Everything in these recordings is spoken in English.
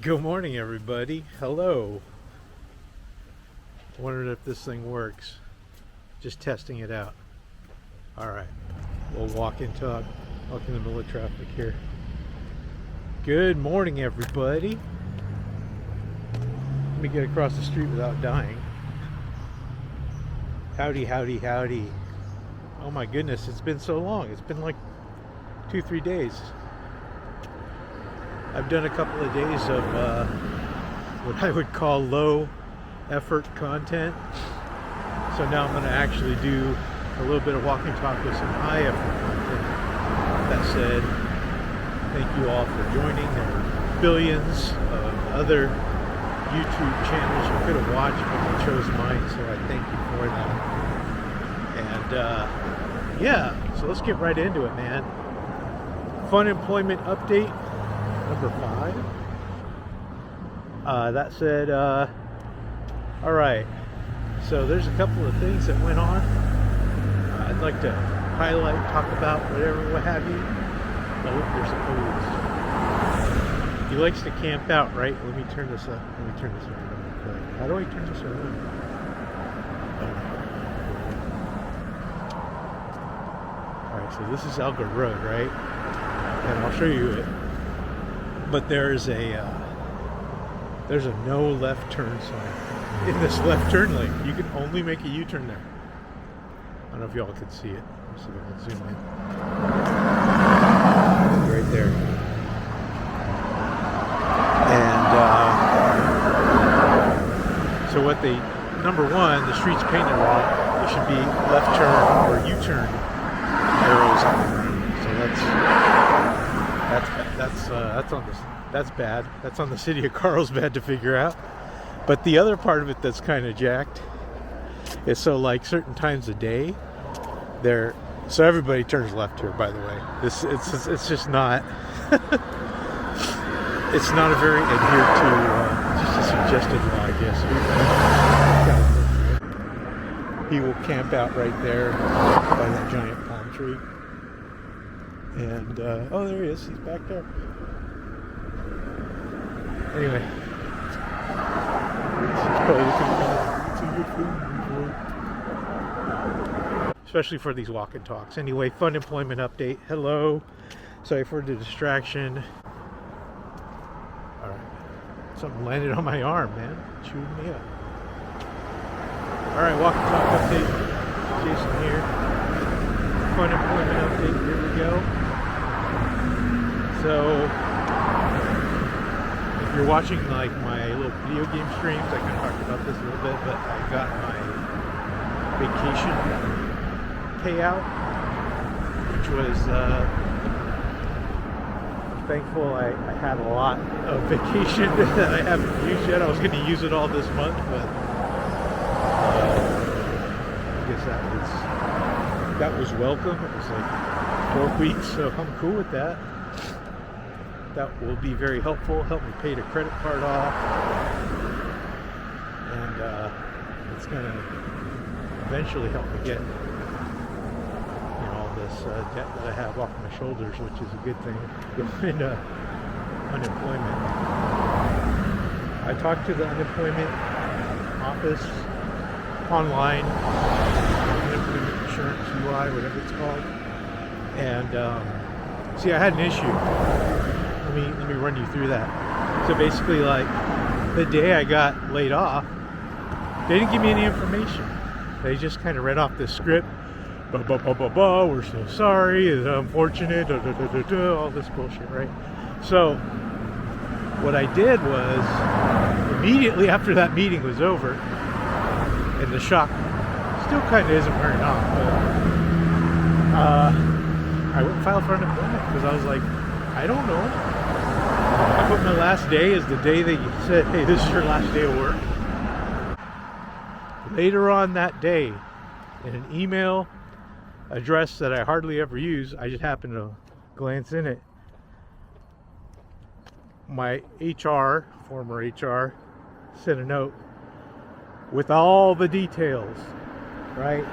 Good morning, everybody. Hello. Wondering if this thing works. Just testing it out. All right. We'll walk in the middle of traffic here. Good morning, everybody. Let me get across the street without dying. Howdy, howdy, howdy. Oh my goodness, it's been so long. It's been like 2-3 days. I've done a couple of days of what I would call low effort content. So now I'm going to actually do a little bit of walk and talk with some high effort content. That said, thank you all for joining. There are billions of other YouTube channels you could have watched, but you chose mine, so I thank you for that. And yeah, so let's get right into it, man. Funemployment update number 5. That said, all right, so there's a couple of things that went on. I'd like to highlight, talk about, whatever, what have you. Oh, there's a hose. He likes to camp out, right? Let me turn this up. Let me turn this around real quick. How do I turn this around? All right, so this is Elgar Road, right? And I'll show you it. But there's a no left turn sign in this left turn lane. You can only make a U-turn there. I don't know if y'all can see it. Let's see if I can zoom in. Right there. And so what they, number one, the street's painted wrong. There should be left turn or U-turn arrows on the road. So that's bad. That's on the city of Carlsbad to figure out. But the other part of it that's kind of jacked is, so like certain times of day, so everybody turns left here. By the way, it's just not. It's not a very adhered to. Just a suggested law, I guess. He will camp out right there by that giant palm tree. And oh, there he is. He's back there. Anyway, especially for these walk and talks. Anyway, Funemployment update. Hello. Sorry for the distraction. All right, something landed on my arm, man. Chewed me up. All right, walk and talk update. Jason here. Funemployment update. Here we go. So, if you're watching like my little video game streams, I kind of talked about this a little bit, but I got my vacation payout, which was I'm thankful I had a lot of vacation that I haven't used yet. I was going to use it all this month, but I guess that was welcome. It was like 4 weeks, so I'm cool with that. That will be very helpful. Help me pay the credit card off, and it's going to eventually help me get all this debt that I have off my shoulders, which is a good thing going into unemployment. I talked to the unemployment office online, unemployment insurance UI, whatever it's called, and see, I had an issue. Let me run you through that. So basically, like, the day I got laid off, they didn't give me any information. They just kind of read off this script. We're so sorry, it's unfortunate, all this bullshit, right? So what I did was, immediately after that meeting was over, and the shock still kind of isn't wearing off, but I went and filed for unemployment because I was like, I don't know. I put my last day as the day that you said, hey, this is your last day of work. Later on that day, in an email address that I hardly ever use, I just happened to glance in it, my former HR, sent a note with all the details, right?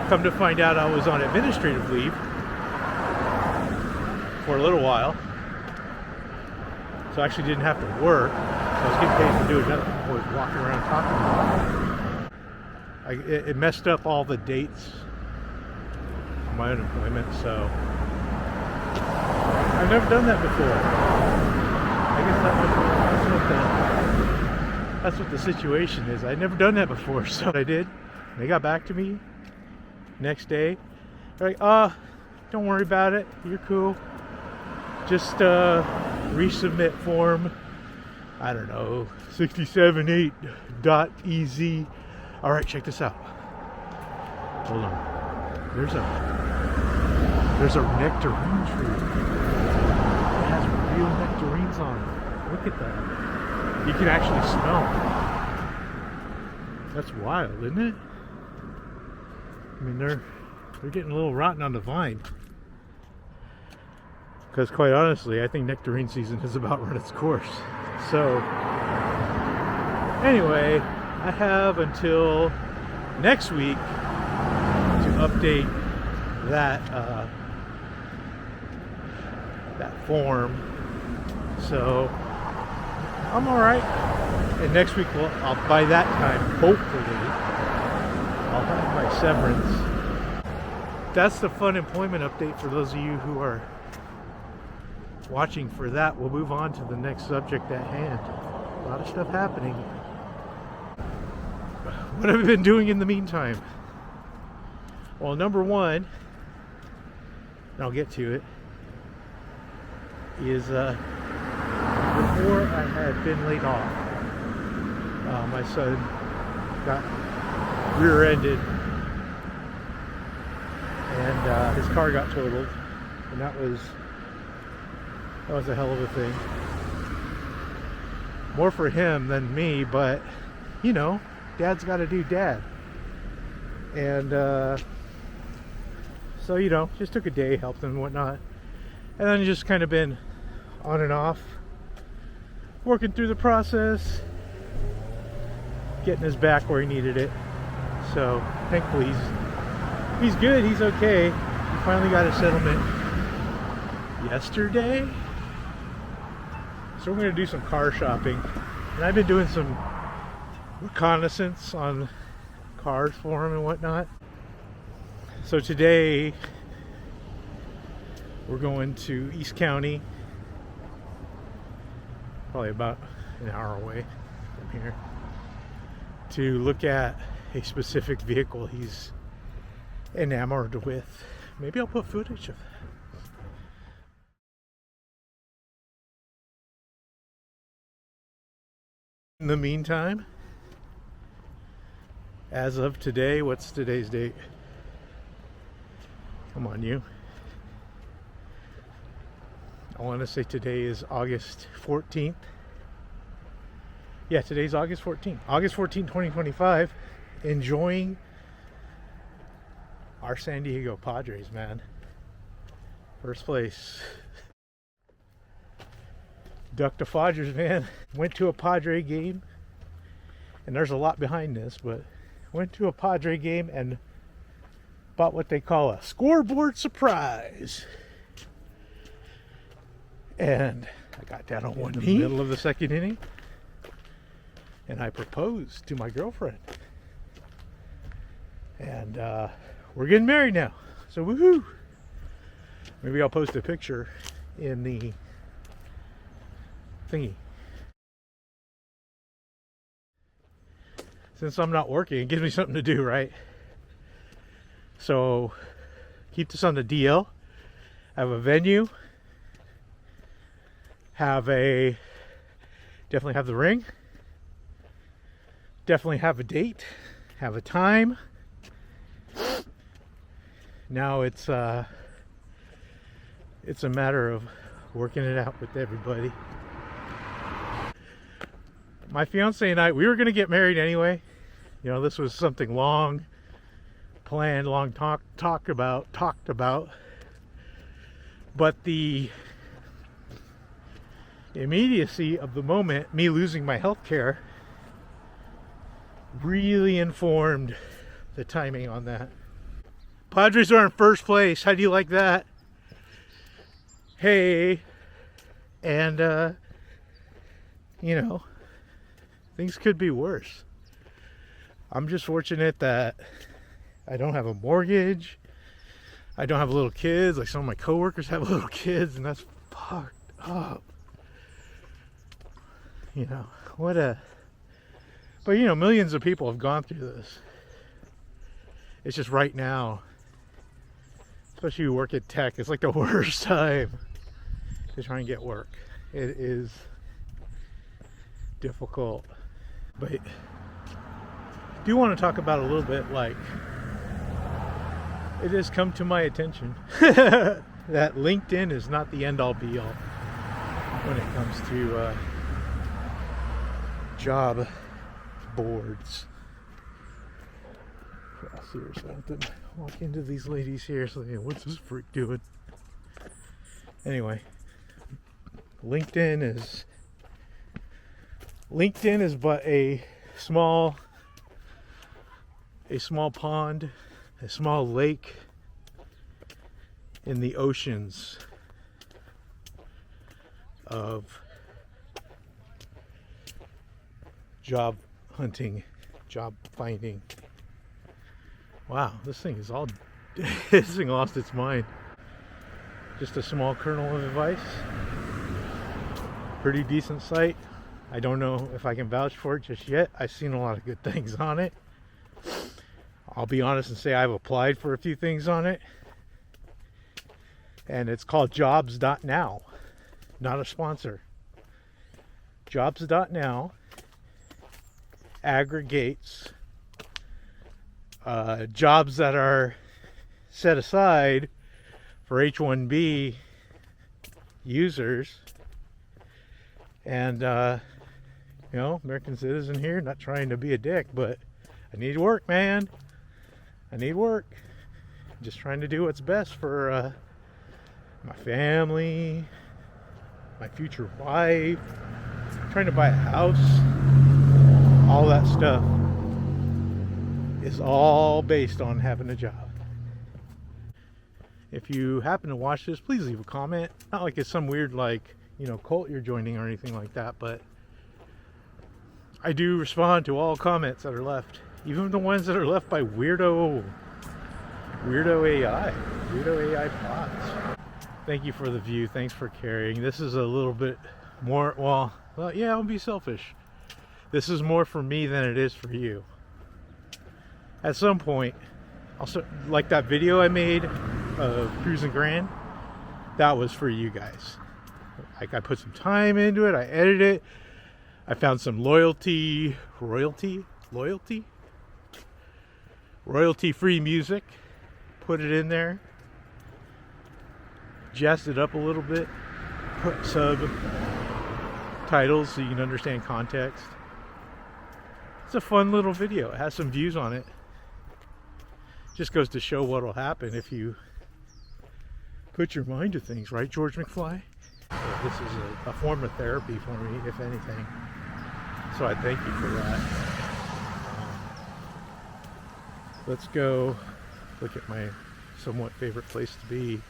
Come to find out I was on administrative leave for a little while. So I actually didn't have to work. I was getting paid for doing nothing. I was walking around talking about it. It messed up all the dates on my unemployment, so I've never done that before. I guess that's what the situation is. I'd never done that before, so I did. They got back to me next day. They're like, don't worry about it. You're cool. Just resubmit form. I don't know, 678.ez. All right, check this out. Hold on. There's a nectarine tree. It has real nectarines on it. Look at that. You can actually smell it. That's wild, isn't it? I mean, they're getting a little rotten on the vine. Because quite honestly, I think nectarine season has about run its course. So, anyway, I have until next week to update that that form. So, I'm all right. And next week, I'll by that time, hopefully, I'll have my severance. That's the fun employment update for those of you who are watching for that. We'll move on to the next subject at hand. A lot of stuff happening. What have I been doing in the meantime? Well, number one, and I'll get to it, is before I had been laid off, my son got rear-ended and his car got totaled, and that was a hell of a thing. More for him than me, but you know, dad's got to do dad. And so, you know, just took a day, helped him and whatnot, and then just kind of been on and off, working through the process, getting his back where he needed it. So thankfully he's good, he's okay. He finally got a settlement yesterday. So we're going to do some car shopping, and I've been doing some reconnaissance on cars for him and whatnot. So today we're going to East County, probably about an hour away from here, to look at a specific vehicle he's enamored with. Maybe I'll put footage of that. In the meantime, as of today, what's today's date? Come on, you. I want to say today is August 14th. Yeah, today's August 14th. August 14th, 2025. Enjoying our San Diego Padres, man. First place. Duck to Fodgers, man. Went to a Padre game, and there's a lot behind this, but went to a Padre game and bought what they call a scoreboard surprise. And I got down on one knee in the middle of the second inning, and I proposed to my girlfriend. And we're getting married now, so woohoo! Maybe I'll post a picture in the thingy. Since I'm not working, it gives me something to do, right? So keep this on the DL. Have a venue. Definitely have the ring. Definitely have a date. Have a time. Now it's a matter of working it out with everybody. My fiance and I, we were going to get married anyway. You know, this was something long planned, long talked about. But the immediacy of the moment, me losing my health care, really informed the timing on that. Padres are in first place. How do you like that? Hey. And you know, things could be worse. I'm just fortunate that I don't have a mortgage. I don't have little kids. Like some of my coworkers have little kids, and that's fucked up. You know, but you know, millions of people have gone through this. It's just right now, especially if you work at tech, it's like the worst time to try and get work. It is difficult. But I do want to talk about a little bit, like, it has come to my attention that LinkedIn is not the end all be all when it comes to job boards. Yeah, seriously, I have to walk into these ladies here. So, yeah, what's this freak doing? Anyway, LinkedIn is but a small pond, a small lake in the oceans of job hunting, job finding. Wow, this thing is all this thing lost its mind. Just a small kernel of advice. Pretty decent site. I don't know if I can vouch for it just yet. I've seen a lot of good things on it. I'll be honest and say I've applied for a few things on it. And it's called jobs.now. Not a sponsor. Jobs.now aggregates jobs that are set aside for H-1B users. And, you know, American citizen here, not trying to be a dick, but I need work, man. I need work. Just trying to do what's best for my family, my future wife, trying to buy a house. All that stuff is all based on having a job. If you happen to watch this, please leave a comment. Not like it's some weird, like, you know, cult you're joining or anything like that, but I do respond to all comments that are left, even the ones that are left by weirdo AI bots. Thank you for the view. Thanks for caring. This is a little bit more, well, yeah, I'll be selfish. This is more for me than it is for you. At some point, also, like that video I made of Cruising Grand, that was for you guys. Like, I put some time into it, I edited it, I found some royalty-free music, put it in there, jazzed it up a little bit, put subtitles so you can understand context. It's a fun little video. It has some views on it. Just goes to show what will happen if you put your mind to things, right, George McFly? So this is a form of therapy for me, if anything. So I thank you for that. Let's go look at my somewhat favorite place to be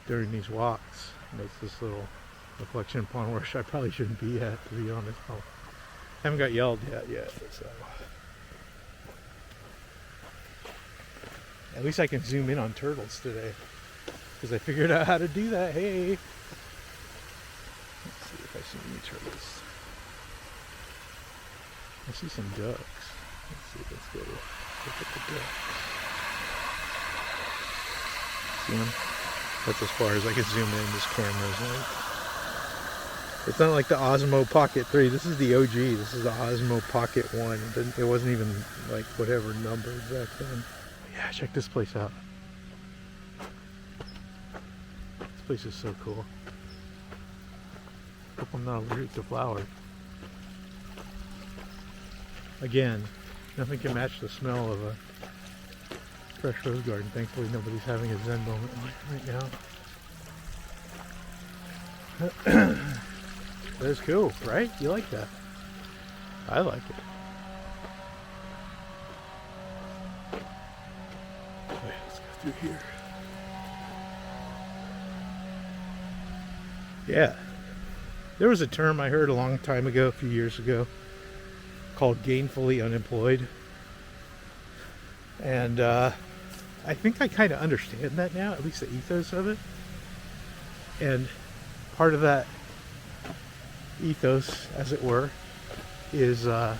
during these walks. That's this little reflection pond where I probably shouldn't be at, to be honest. I haven't got yelled at yet, so. At least I can zoom in on turtles today, because I figured out how to do that. Hey, let's see if I see any turtles. I see some ducks. Let's see, let's go look at the ducks. See them? That's as far as I can zoom in. This camera's like, it's not like the Osmo Pocket 3. This is the OG. This is the Osmo Pocket 1. It wasn't even like whatever number back then. Yeah, check this place out. This place is so cool. Hope I'm not allergic to flowers. Again, nothing can match the smell of a fresh rose garden. Thankfully, nobody's having a Zen moment right now. That's cool, right? You like that? I like it. Okay, let's go through here. Yeah. There was a term I heard a long time ago, a few years ago, called gainfully unemployed. And I think I kind of understand that now, at least the ethos of it. And part of that ethos, as it were, is now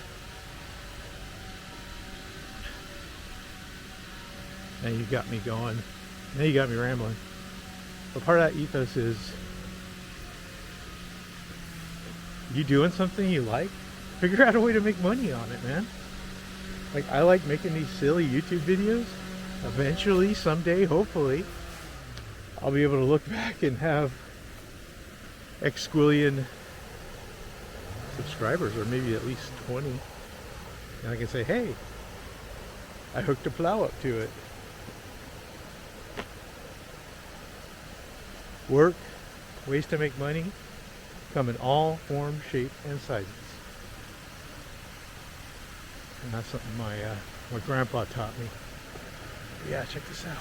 you got me going. Now you got me rambling. But part of that ethos is you doing something you like, figure out a way to make money on it, man. Like, I like making these silly YouTube videos. Eventually, someday, hopefully, I'll be able to look back and have exquillion subscribers, or maybe at least 20. And I can say, hey, I hooked a plow up to it. Work, ways to make money, come in all forms, shapes, and sizes. And that's something my grandpa taught me. Yeah, check this out.